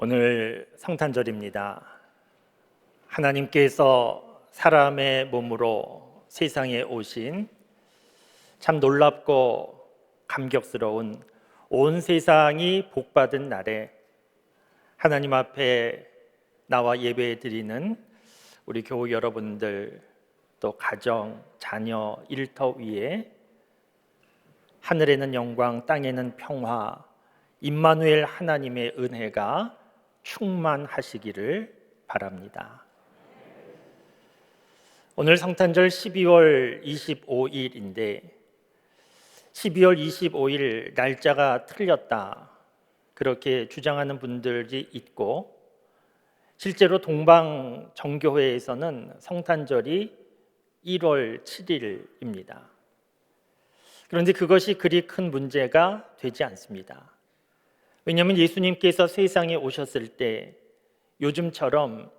오늘 성탄절입니다. 하나님께서 사람의 몸으로 세상에 오신 참 놀랍고 감격스러운 온 세상이 복받은 날에 하나님 앞에 나와 예배 드리는 우리 교우 여러분들, 또 가정, 자녀, 일터 위에 하늘에는 영광, 땅에는 평화, 임마누엘 하나님의 은혜가 충만하시기를 바랍니다. 오늘 성탄절 12월 25일인데 12월 25일 날짜가 틀렸다, 그렇게 주장하는 분들이 있고, 실제로 동방 정교회에서는 성탄절이 1월 7일입니다. 그런데 그것이 그리 큰 문제가 되지 않습니다. 왜냐하면 예수님께서 세상에 오셨을 때 요즘처럼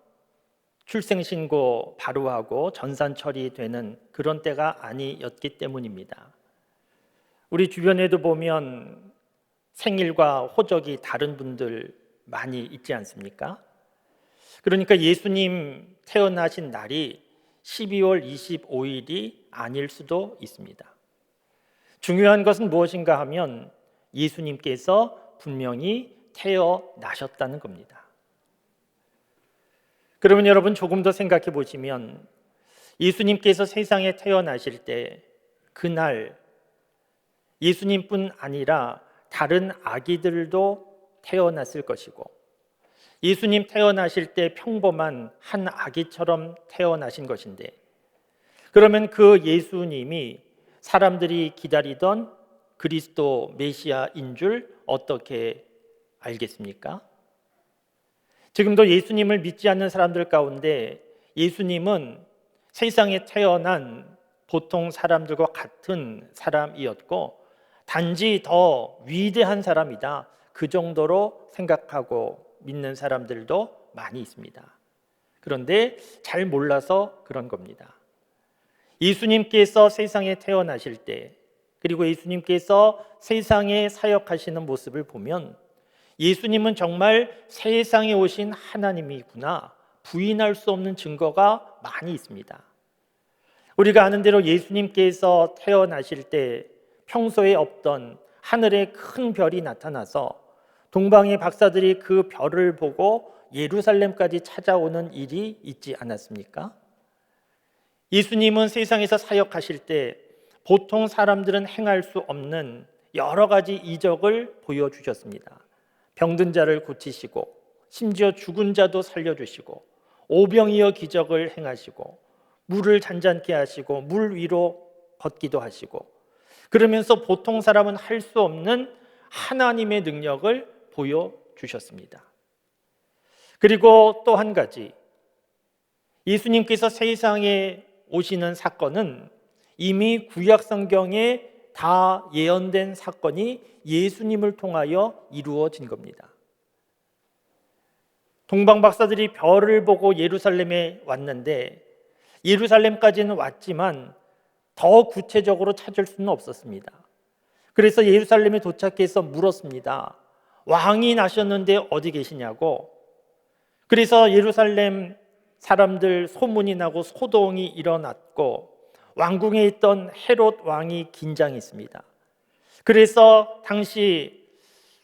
출생신고 바로 하고 전산 처리되는 그런 때가 아니었기 때문입니다. 우리 주변에도 보면 생일과 호적이 다른 분들 많이 있지 않습니까? 그러니까 예수님 태어나신 날이 12월 25일이 아닐 수도 있습니다. 중요한 것은 무엇인가 하면 예수님께서 분명히 태어나셨다는 겁니다. 그러면 여러분 조금 더 생각해 보시면 예수님께서 세상에 태어나실 때 그날 예수님뿐 아니라 다른 아기들도 태어났을 것이고, 예수님 태어나실 때 평범한 한 아기처럼 태어나신 것인데, 그러면 그 예수님이 사람들이 기다리던 그리스도 메시아인 줄 어떻게 알겠습니까? 지금도 예수님을 믿지 않는 사람들 가운데 예수님은 세상에 태어난 보통 사람들과 같은 사람이었고, 단지 더 위대한 사람이다, 그 정도로 생각하고 믿는 사람들도 많이 있습니다. 그런데 잘 몰라서 그런 겁니다. 예수님께서 세상에 태어나실 때, 그리고 예수님께서 세상에 사역하시는 모습을 보면 예수님은 정말 세상에 오신 하나님이구나 부인할 수 없는 증거가 많이 있습니다. 우리가 아는 대로 예수님께서 태어나실 때 평소에 없던 하늘에 큰 별이 나타나서 동방의 박사들이 그 별을 보고 예루살렘까지 찾아오는 일이 있지 않았습니까? 예수님은 세상에서 사역하실 때 보통 사람들은 행할 수 없는 여러 가지 이적을 보여주셨습니다. 병든 자를 고치시고, 심지어 죽은 자도 살려주시고, 오병이어 기적을 행하시고, 물을 잔잔케 하시고, 물 위로 걷기도 하시고, 그러면서 보통 사람은 할 수 없는 하나님의 능력을 보여주셨습니다. 그리고 또 한 가지, 예수님께서 세상에 오시는 사건은 이미 구약 성경에 다 예언된 사건이 예수님을 통하여 이루어진 겁니다. 동방 박사들이 별을 보고 예루살렘에 왔는데, 예루살렘까지는 왔지만 더 구체적으로 찾을 수는 없었습니다. 그래서 예루살렘에 도착해서 물었습니다. 왕이 나셨는데 어디 계시냐고. 그래서 예루살렘 사람들 소문이 나고 소동이 일어났고, 왕궁에 있던 헤롯 왕이 긴장했습니다. 그래서 당시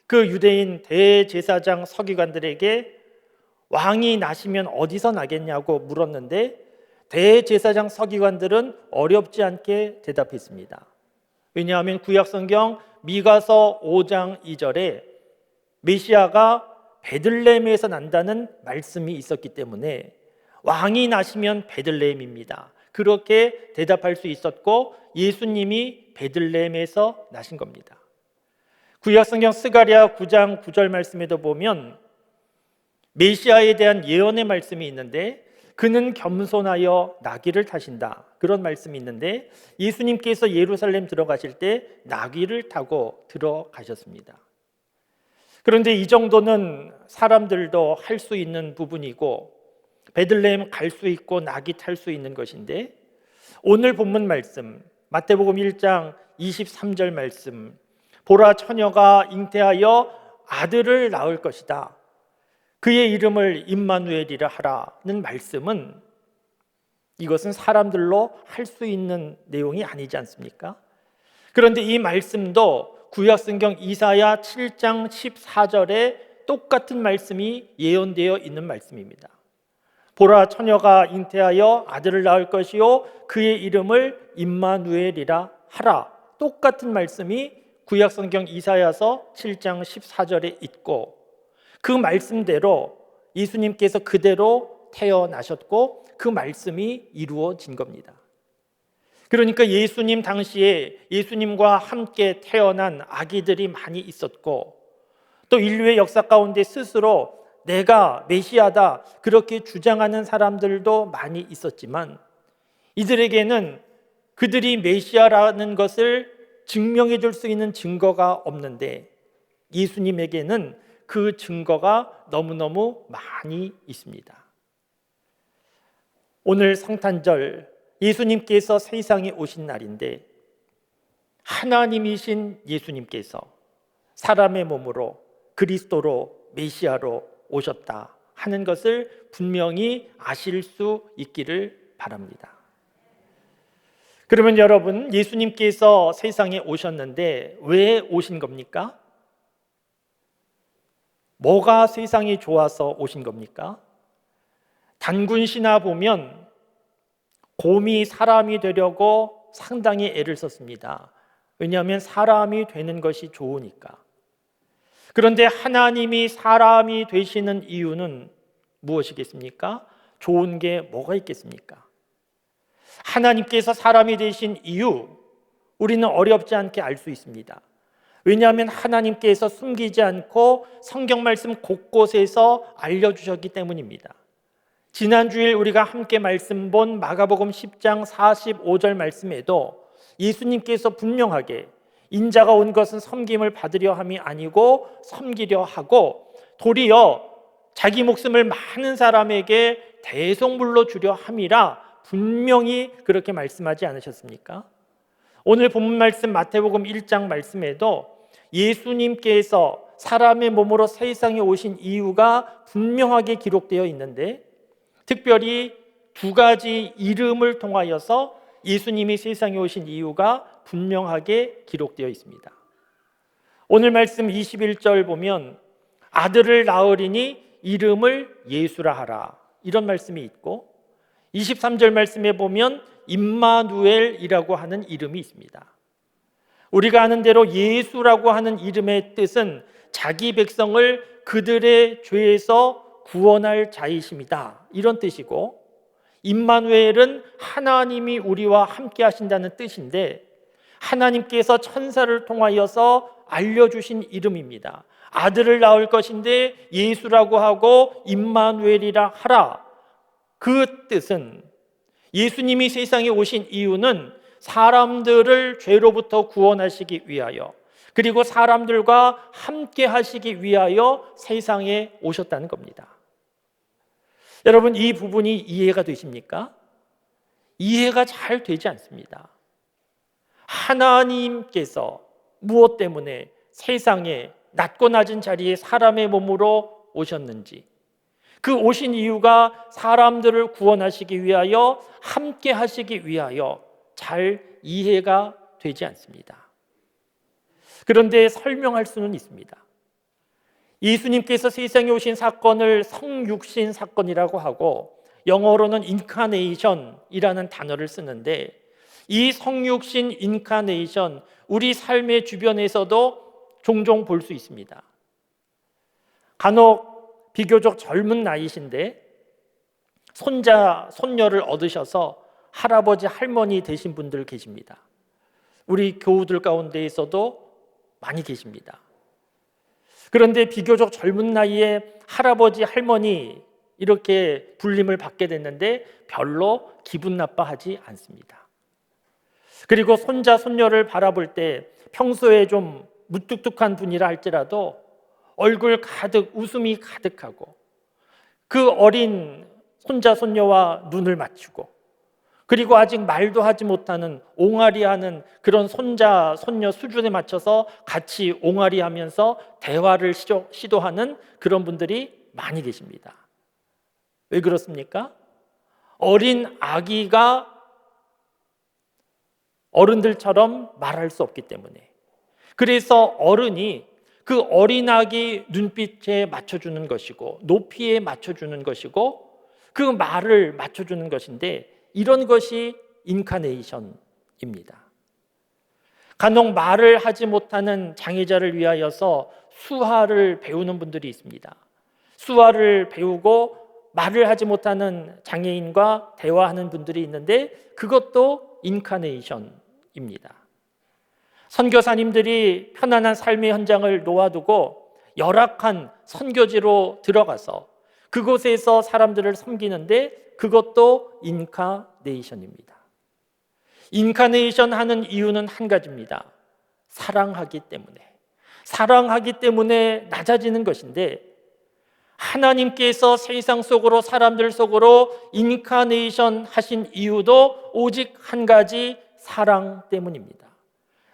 그 유대인 대제사장 서기관들에게 왕이 나시면 어디서 나겠냐고 물었는데, 대제사장 서기관들은 어렵지 않게 대답했습니다. 왜냐하면 구약성경 미가서 5장 2절에 메시아가 베들레헴에서 난다는 말씀이 있었기 때문에 왕이 나시면 베들레헴입니다, 그렇게 대답할 수 있었고, 예수님이 베들레헴에서 나신 겁니다. 구약성경 스가랴 9장 9절 말씀에도 보면 메시아에 대한 예언의 말씀이 있는데, 그는 겸손하여 나귀를 타신다, 그런 말씀이 있는데, 예수님께서 예루살렘 들어가실 때 나귀를 타고 들어가셨습니다. 그런데 이 정도는 사람들도 할 수 있는 부분이고, 베들레헴 갈 수 있고 나귀 탈 수 있는 것인데, 오늘 본문 말씀 마태복음 1장 23절 말씀, 보라 처녀가 잉태하여 아들을 낳을 것이다, 그의 이름을 임마누엘이라 하라는 말씀은 이것은 사람들로 할 수 있는 내용이 아니지 않습니까? 그런데 이 말씀도 구약성경 이사야 7장 14절에 똑같은 말씀이 예언되어 있는 말씀입니다. 보라, 처녀가 잉태하여 아들을 낳을 것이요 그의 이름을 임마누엘이라 하라. 똑같은 말씀이 구약성경 이사야서 7장 14절에 있고, 그 말씀대로 예수님께서 그대로 태어나셨고 그 말씀이 이루어진 겁니다. 그러니까 예수님 당시에 예수님과 함께 태어난 아기들이 많이 있었고, 또 인류의 역사 가운데 스스로 내가 메시아다 그렇게 주장하는 사람들도 많이 있었지만, 이들에게는 그들이 메시아라는 것을 증명해 줄 수 있는 증거가 없는데, 예수님에게는 그 증거가 너무너무 많이 있습니다. 오늘 성탄절, 예수님께서 세상에 오신 날인데, 하나님이신 예수님께서 사람의 몸으로 그리스도로 메시아로 오셨다 하는 것을 분명히 아실 수 있기를 바랍니다. 그러면 여러분, 예수님께서 세상에 오셨는데 왜 오신 겁니까? 뭐가 세상이 좋아서 오신 겁니까? 단군 신화 보면 곰이 사람이 되려고 상당히 애를 썼습니다. 왜냐하면 사람이 되는 것이 좋으니까. 그런데 하나님이 사람이 되시는 이유는 무엇이겠습니까? 좋은 게 뭐가 있겠습니까? 하나님께서 사람이 되신 이유, 우리는 어렵지 않게 알 수 있습니다. 왜냐하면 하나님께서 숨기지 않고 성경 말씀 곳곳에서 알려주셨기 때문입니다. 지난 주일 우리가 함께 말씀 본 마가복음 10장 45절 말씀에도 예수님께서 분명하게 인자가 온 것은 섬김을 받으려 함이 아니고 섬기려 하고 도리어 자기 목숨을 많은 사람에게 대속물로 주려 함이라 분명히 그렇게 말씀하지 않으셨습니까? 오늘 본문 말씀 마태복음 1장 말씀에도 예수님께서 사람의 몸으로 세상에 오신 이유가 분명하게 기록되어 있는데, 특별히 두 가지 이름을 통하여서 예수님이 세상에 오신 이유가 분명하게 기록되어 있습니다. 오늘 말씀 21절 보면 아들을 낳으리니 이름을 예수라 하라, 이런 말씀이 있고, 23절 말씀에 보면 임마누엘이라고 하는 이름이 있습니다. 우리가 아는 대로 예수라고 하는 이름의 뜻은 자기 백성을 그들의 죄에서 구원할 자이심이다, 이런 뜻이고, 임마누엘은 하나님이 우리와 함께 하신다는 뜻인데, 하나님께서 천사를 통하여서 알려주신 이름입니다. 아들을 낳을 것인데 예수라고 하고 임마누엘이라 하라. 그 뜻은 예수님이 세상에 오신 이유는 사람들을 죄로부터 구원하시기 위하여, 그리고 사람들과 함께 하시기 위하여 세상에 오셨다는 겁니다. 여러분, 이 부분이 이해가 되십니까? 이해가 잘 되지 않습니다. 하나님께서 무엇 때문에 세상에 낮고 낮은 자리에 사람의 몸으로 오셨는지, 그 오신 이유가 사람들을 구원하시기 위하여, 함께 하시기 위하여 잘 이해가 되지 않습니다. 그런데 설명할 수는 있습니다. 예수님께서 세상에 오신 사건을 성육신 사건이라고 하고, 영어로는 인카네이션이라는 단어를 쓰는데, 이 성육신 인카네이션, 우리 삶의 주변에서도 종종 볼 수 있습니다. 간혹 비교적 젊은 나이신데 손자, 손녀를 얻으셔서 할아버지, 할머니 되신 분들 계십니다. 우리 교우들 가운데에서도 많이 계십니다. 그런데 비교적 젊은 나이에 할아버지, 할머니 이렇게 불림을 받게 됐는데 별로 기분 나빠하지 않습니다. 그리고 손자, 손녀를 바라볼 때 평소에 좀 무뚝뚝한 분이라 할지라도 얼굴 가득 웃음이 가득하고, 그 어린 손자, 손녀와 눈을 맞추고, 그리고 아직 말도 하지 못하는 옹알이하는 그런 손자, 손녀 수준에 맞춰서 같이 옹알이하면서 대화를 시도하는 그런 분들이 많이 계십니다. 왜 그렇습니까? 어린 아기가 어른들처럼 말할 수 없기 때문에. 그래서 어른이 그 어린아기 눈빛에 맞춰주는 것이고 높이에 맞춰주는 것이고 그 말을 맞춰주는 것인데, 이런 것이 인카네이션입니다. 간혹 말을 하지 못하는 장애자를 위하여서 수화를 배우는 분들이 있습니다. 수화를 배우고 말을 하지 못하는 장애인과 대화하는 분들이 있는데, 그것도 인카네이션입니다. 선교사님들이 편안한 삶의 현장을 놓아두고 열악한 선교지로 들어가서 그곳에서 사람들을 섬기는데, 그것도 인카네이션입니다. 인카네이션 하는 이유는 한 가지입니다. 사랑하기 때문에 낮아지는 것인데, 하나님께서 세상 속으로, 사람들 속으로 인카네이션 하신 이유도 오직 한 가지, 사랑 때문입니다.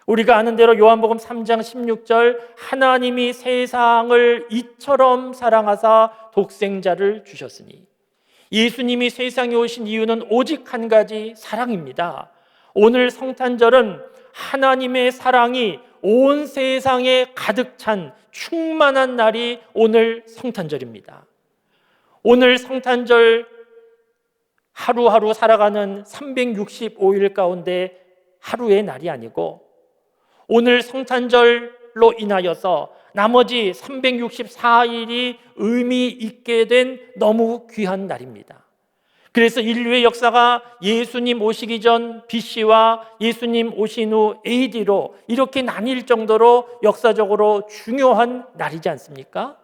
우리가 아는 대로 요한복음 3장 16절, 하나님이 세상을 이처럼 사랑하사 독생자를 주셨으니, 예수님이 세상에 오신 이유는 오직 한 가지, 사랑입니다. 오늘 성탄절은 하나님의 사랑이 온 세상에 가득 찬 충만한 날이 오늘 성탄절입니다. 오늘 성탄절 하루하루 살아가는 365일 가운데 하루의 날이 아니고, 오늘 성탄절로 인하여서 나머지 364일이 의미 있게 된 너무 귀한 날입니다. 그래서 인류의 역사가 예수님 오시기 전 BC와 예수님 오신 후 AD로 이렇게 나뉠 정도로 역사적으로 중요한 날이지 않습니까?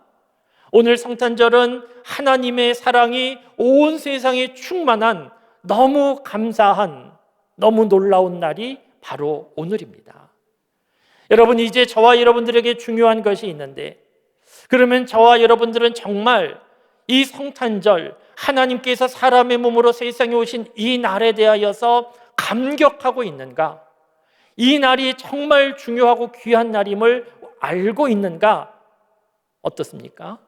오늘 성탄절은 하나님의 사랑이 온 세상에 충만한 너무 감사한, 너무 놀라운 날이 바로 오늘입니다. 여러분, 이제 저와 여러분들에게 중요한 것이 있는데, 그러면 저와 여러분들은 정말 이 성탄절, 하나님께서 사람의 몸으로 세상에 오신 이 날에 대하여서 감격하고 있는가? 이 날이 정말 중요하고 귀한 날임을 알고 있는가? 어떻습니까?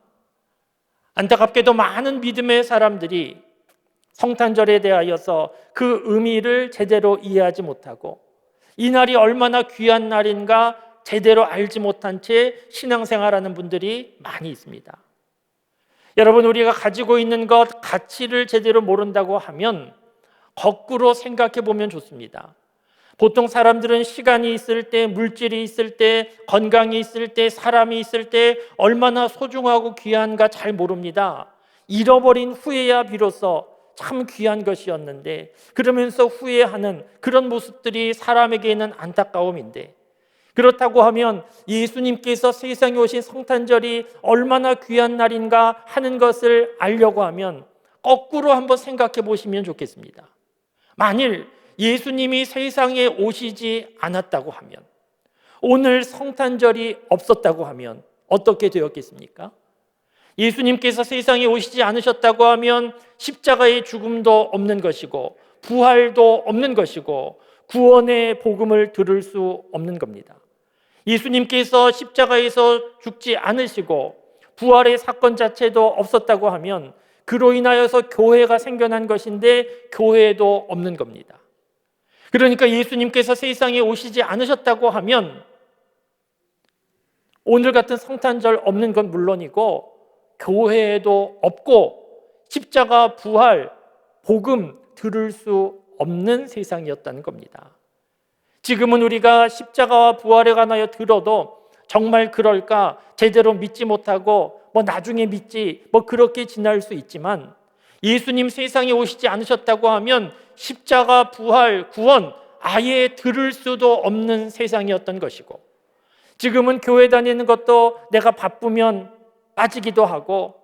안타깝게도 많은 믿음의 사람들이 성탄절에 대하여서 그 의미를 제대로 이해하지 못하고, 이 날이 얼마나 귀한 날인가 제대로 알지 못한 채 신앙생활하는 분들이 많이 있습니다. 여러분, 우리가 가지고 있는 것, 가치를 제대로 모른다고 하면 거꾸로 생각해 보면 좋습니다. 보통 사람들은 시간이 있을 때, 물질이 있을 때, 건강이 있을 때, 사람이 있을 때 얼마나 소중하고 귀한가 잘 모릅니다. 잃어버린 후에야 비로소 참 귀한 것이었는데, 그러면서 후회하는 그런 모습들이 사람에게는 안타까움인데, 그렇다고 하면 예수님께서 세상에 오신 성탄절이 얼마나 귀한 날인가 하는 것을 알려고 하면 거꾸로 한번 생각해 보시면 좋겠습니다. 만일 예수님이 세상에 오시지 않았다고 하면, 오늘 성탄절이 없었다고 하면 어떻게 되었겠습니까? 예수님께서 세상에 오시지 않으셨다고 하면 십자가의 죽음도 없는 것이고, 부활도 없는 것이고, 구원의 복음을 들을 수 없는 겁니다. 예수님께서 십자가에서 죽지 않으시고 부활의 사건 자체도 없었다고 하면 그로 인하여서 교회가 생겨난 것인데 교회도 없는 겁니다. 그러니까 예수님께서 세상에 오시지 않으셨다고 하면 오늘 같은 성탄절 없는 건 물론이고 교회도 없고 십자가, 부활, 복음 들을 수 없는 세상이었다는 겁니다. 지금은 우리가 십자가와 부활에 관하여 들어도 정말 그럴까 제대로 믿지 못하고 나중에 믿지 그렇게 지날 수 있지만, 예수님 세상에 오시지 않으셨다고 하면 십자가, 부활, 구원 아예 들을 수도 없는 세상이었던 것이고, 지금은 교회 다니는 것도 내가 바쁘면 빠지기도 하고,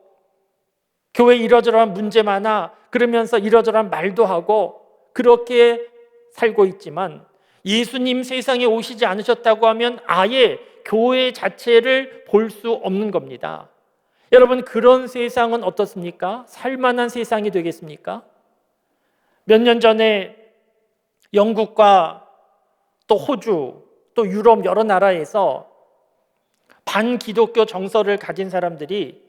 교회 이러저러한 문제 많아 그러면서 이러저러한 말도 하고 그렇게 살고 있지만, 예수님 세상에 오시지 않으셨다고 하면 아예 교회 자체를 볼 수 없는 겁니다. 여러분, 그런 세상은 어떻습니까? 살만한 세상이 되겠습니까? 몇 년 전에 영국과 또 호주, 또 유럽 여러 나라에서 반기독교 정서를 가진 사람들이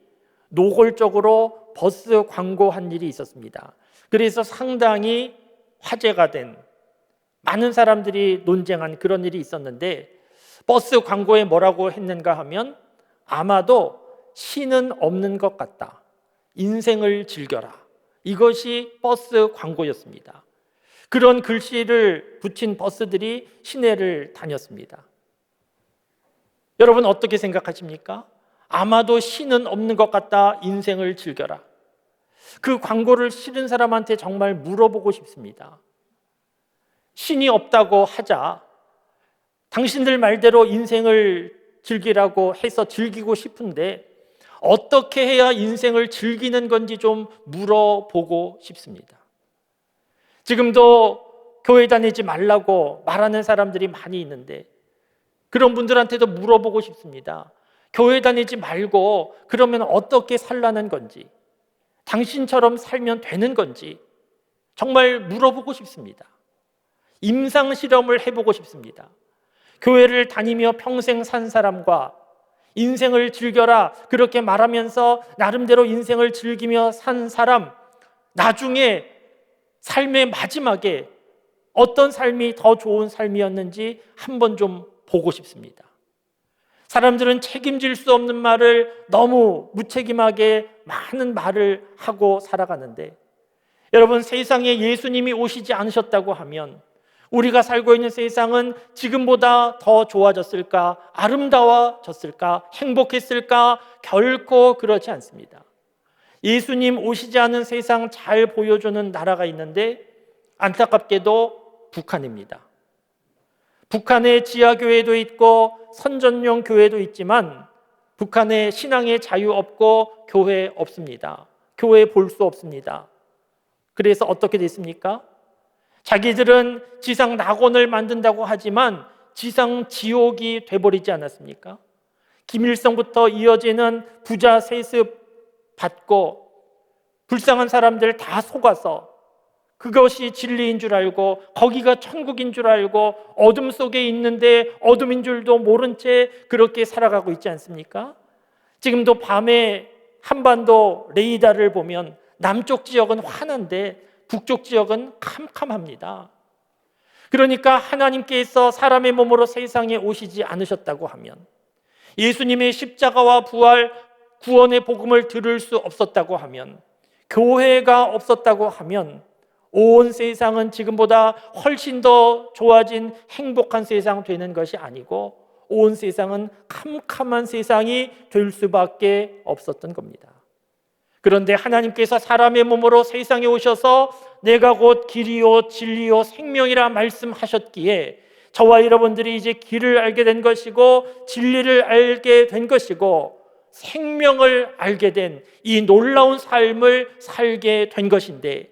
노골적으로 버스 광고한 일이 있었습니다. 그래서 상당히 화제가 된, 많은 사람들이 논쟁한 그런 일이 있었는데, 버스 광고에 뭐라고 했는가 하면 아마도 신은 없는 것 같다, 인생을 즐겨라, 이것이 버스 광고였습니다. 그런 글씨를 붙인 버스들이 시내를 다녔습니다. 여러분 어떻게 생각하십니까? 아마도 신은 없는 것 같다, 인생을 즐겨라. 그 광고를 실은 사람한테 정말 물어보고 싶습니다. 신이 없다고 하자 당신들 말대로 인생을 즐기라고 해서 즐기고 싶은데 어떻게 해야 인생을 즐기는 건지 좀 물어보고 싶습니다. 지금도 교회 다니지 말라고 말하는 사람들이 많이 있는데 그런 분들한테도 물어보고 싶습니다. 교회 다니지 말고 그러면 어떻게 살라는 건지, 당신처럼 살면 되는 건지 정말 물어보고 싶습니다. 임상 실험을 해보고 싶습니다. 교회를 다니며 평생 산 사람과 인생을 즐겨라 그렇게 말하면서 나름대로 인생을 즐기며 산 사람, 나중에 삶의 마지막에 어떤 삶이 더 좋은 삶이었는지 한번 좀 보고 싶습니다. 사람들은 책임질 수 없는 말을 너무 무책임하게 많은 말을 하고 살아가는데, 여러분 세상에 예수님이 오시지 않으셨다고 하면 우리가 살고 있는 세상은 지금보다 더 좋아졌을까? 아름다워졌을까? 행복했을까? 결코 그렇지 않습니다. 예수님 오시지 않은 세상 잘 보여주는 나라가 있는데 안타깝게도 북한입니다. 북한에 지하교회도 있고 선전용 교회도 있지만 북한에 신앙의 자유 없고 교회 없습니다. 교회 볼 수 없습니다. 그래서 어떻게 됐습니까? 자기들은 지상 낙원을 만든다고 하지만 지상 지옥이 돼버리지 않았습니까? 김일성부터 이어지는 부자 세습 받고 불쌍한 사람들 다 속아서 그것이 진리인 줄 알고 거기가 천국인 줄 알고 어둠 속에 있는데 어둠인 줄도 모른 채 그렇게 살아가고 있지 않습니까? 지금도 밤에 한반도 레이더를 보면 남쪽 지역은 환한데 북쪽 지역은 캄캄합니다. 그러니까 하나님께서 사람의 몸으로 세상에 오시지 않으셨다고 하면, 예수님의 십자가와 부활, 구원의 복음을 들을 수 없었다고 하면, 교회가 없었다고 하면 온 세상은 지금보다 훨씬 더 좋아진 행복한 세상 되는 것이 아니고 온 세상은 캄캄한 세상이 될 수밖에 없었던 겁니다. 그런데 하나님께서 사람의 몸으로 세상에 오셔서 내가 곧 길이요 진리요 생명이라 말씀하셨기에 저와 여러분들이 이제 길을 알게 된 것이고 진리를 알게 된 것이고 생명을 알게 된 이 놀라운 삶을 살게 된 것인데,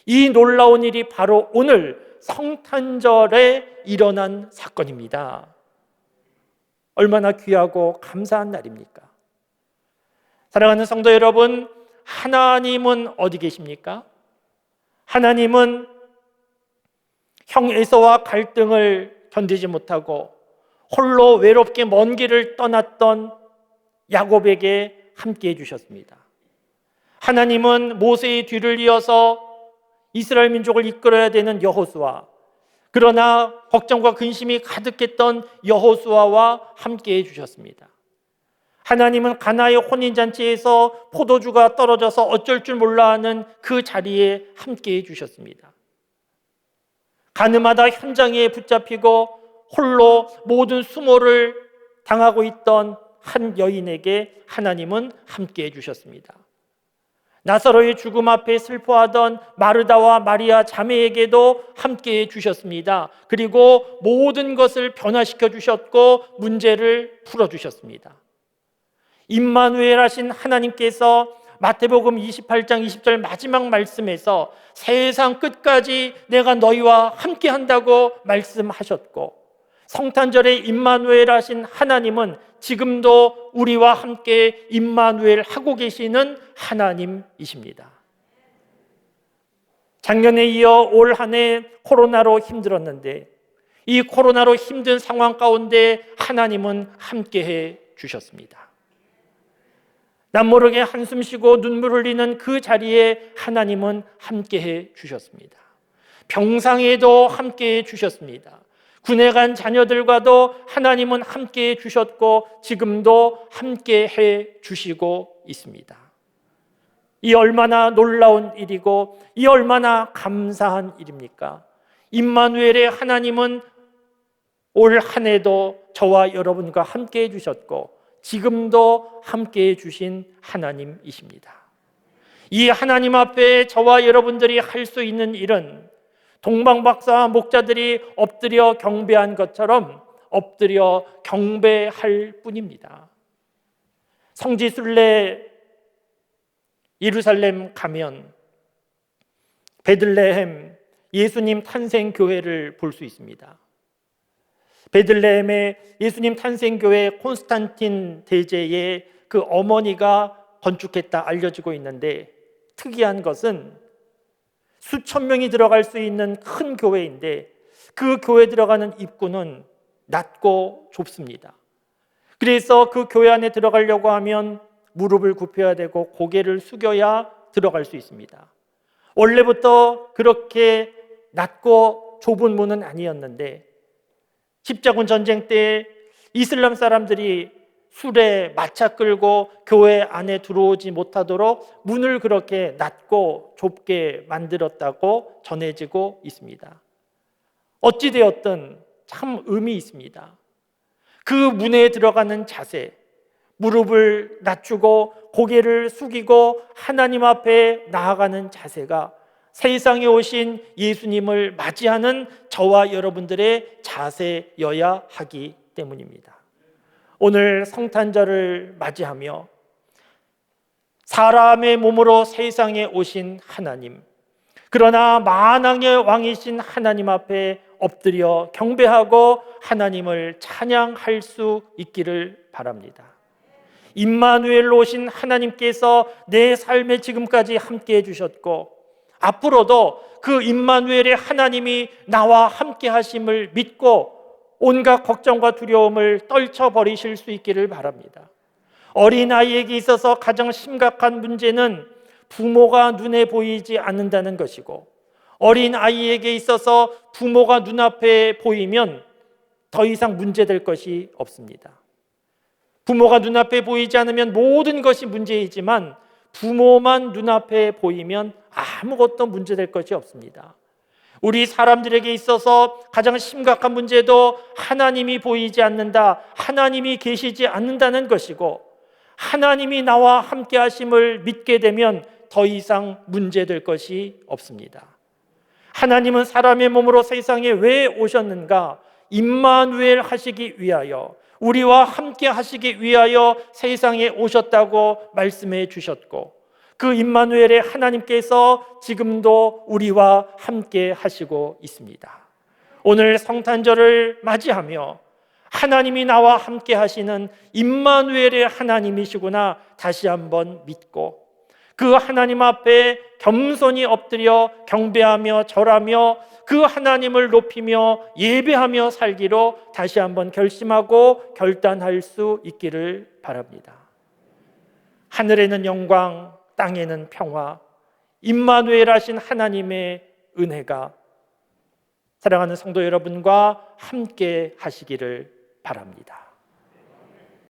이 놀라운 일이 바로 오늘 성탄절에 일어난 사건입니다. 얼마나 귀하고 감사한 날입니까? 사랑하는 성도 여러분, 하나님은 어디 계십니까? 하나님은 형 에서와 갈등을 견디지 못하고 홀로 외롭게 먼 길을 떠났던 야곱에게 함께 해주셨습니다. 하나님은 모세의 뒤를 이어서 이스라엘 민족을 이끌어야 되는 여호수아, 그러나 걱정과 근심이 가득했던 여호수아와 함께 해주셨습니다. 하나님은 가나의 혼인잔치에서 포도주가 떨어져서 어쩔 줄 몰라 하는 그 자리에 함께 해주셨습니다. 가늠하다 현장에 붙잡히고 홀로 모든 수모를 당하고 있던 한 여인에게 하나님은 함께 해주셨습니다. 나사로의 죽음 앞에 슬퍼하던 마르다와 마리아 자매에게도 함께 해주셨습니다. 그리고 모든 것을 변화시켜 주셨고 문제를 풀어주셨습니다. 임마누엘 하신 하나님께서 마태복음 28장 20절 마지막 말씀에서 세상 끝까지 내가 너희와 함께 한다고 말씀하셨고, 성탄절에 임마누엘 하신 하나님은 지금도 우리와 함께 임마누엘 하고 계시는 하나님이십니다. 작년에 이어 올 한 해 코로나로 힘들었는데 이 코로나로 힘든 상황 가운데 하나님은 함께 해 주셨습니다. 남모르게 한숨 쉬고 눈물 흘리는 그 자리에 하나님은 함께해 주셨습니다. 병상에도 함께해 주셨습니다. 군에 간 자녀들과도 하나님은 함께해 주셨고 지금도 함께해 주시고 있습니다. 이 얼마나 놀라운 일이고 이 얼마나 감사한 일입니까? 임마누엘의 하나님은 올 한 해도 저와 여러분과 함께해 주셨고 지금도 함께해 주신 하나님이십니다. 이 하나님 앞에 저와 여러분들이 할 수 있는 일은 동방박사와 목자들이 엎드려 경배한 것처럼 엎드려 경배할 뿐입니다. 성지순례 예루살렘 가면 베들레헴 예수님 탄생교회를 볼 수 있습니다. 베들레헴의 예수님 탄생교회 콘스탄틴 대제의 그 어머니가 건축했다 알려지고 있는데 특이한 것은 수천 명이 들어갈 수 있는 큰 교회인데 그 교회 들어가는 입구는 낮고 좁습니다. 그래서 그 교회 안에 들어가려고 하면 무릎을 굽혀야 되고 고개를 숙여야 들어갈 수 있습니다. 원래부터 그렇게 낮고 좁은 문은 아니었는데 십자군 전쟁 때 이슬람 사람들이 술에 마차 끌고 교회 안에 들어오지 못하도록 문을 그렇게 낮고 좁게 만들었다고 전해지고 있습니다. 어찌되었든 참 의미 있습니다. 그 문에 들어가는 자세, 무릎을 낮추고 고개를 숙이고 하나님 앞에 나아가는 자세가 세상에 오신 예수님을 맞이하는 저와 여러분들의 자세여야 하기 때문입니다. 오늘 성탄절을 맞이하며 사람의 몸으로 세상에 오신 하나님, 그러나 만왕의 왕이신 하나님 앞에 엎드려 경배하고 하나님을 찬양할 수 있기를 바랍니다. 임마누엘로 오신 하나님께서 내 삶에 지금까지 함께 해주셨고 앞으로도 그 임마누엘의 하나님이 나와 함께 하심을 믿고 온갖 걱정과 두려움을 떨쳐버리실 수 있기를 바랍니다. 어린아이에게 있어서 가장 심각한 문제는 부모가 눈에 보이지 않는다는 것이고 어린아이에게 있어서 부모가 눈앞에 보이면 더 이상 문제될 것이 없습니다. 부모가 눈앞에 보이지 않으면 모든 것이 문제이지만 부모만 눈앞에 보이면 아무것도 문제될 것이 없습니다. 우리 사람들에게 있어서 가장 심각한 문제도 하나님이 보이지 않는다, 하나님이 계시지 않는다는 것이고 하나님이 나와 함께 하심을 믿게 되면 더 이상 문제될 것이 없습니다. 하나님은 사람의 몸으로 세상에 왜 오셨는가? 임마누엘 하시기 위하여, 우리와 함께 하시기 위하여 세상에 오셨다고 말씀해 주셨고 그 임마누엘의 하나님께서 지금도 우리와 함께 하시고 있습니다. 오늘 성탄절을 맞이하며 하나님이 나와 함께 하시는 임마누엘의 하나님이시구나 다시 한번 믿고 그 하나님 앞에 겸손히 엎드려 경배하며 절하며 그 하나님을 높이며 예배하며 살기로 다시 한번 결심하고 결단할 수 있기를 바랍니다. 하늘에는 영광, 땅에는 평화, 임마누엘 하신 하나님의 은혜가 사랑하는 성도 여러분과 함께 하시기를 바랍니다.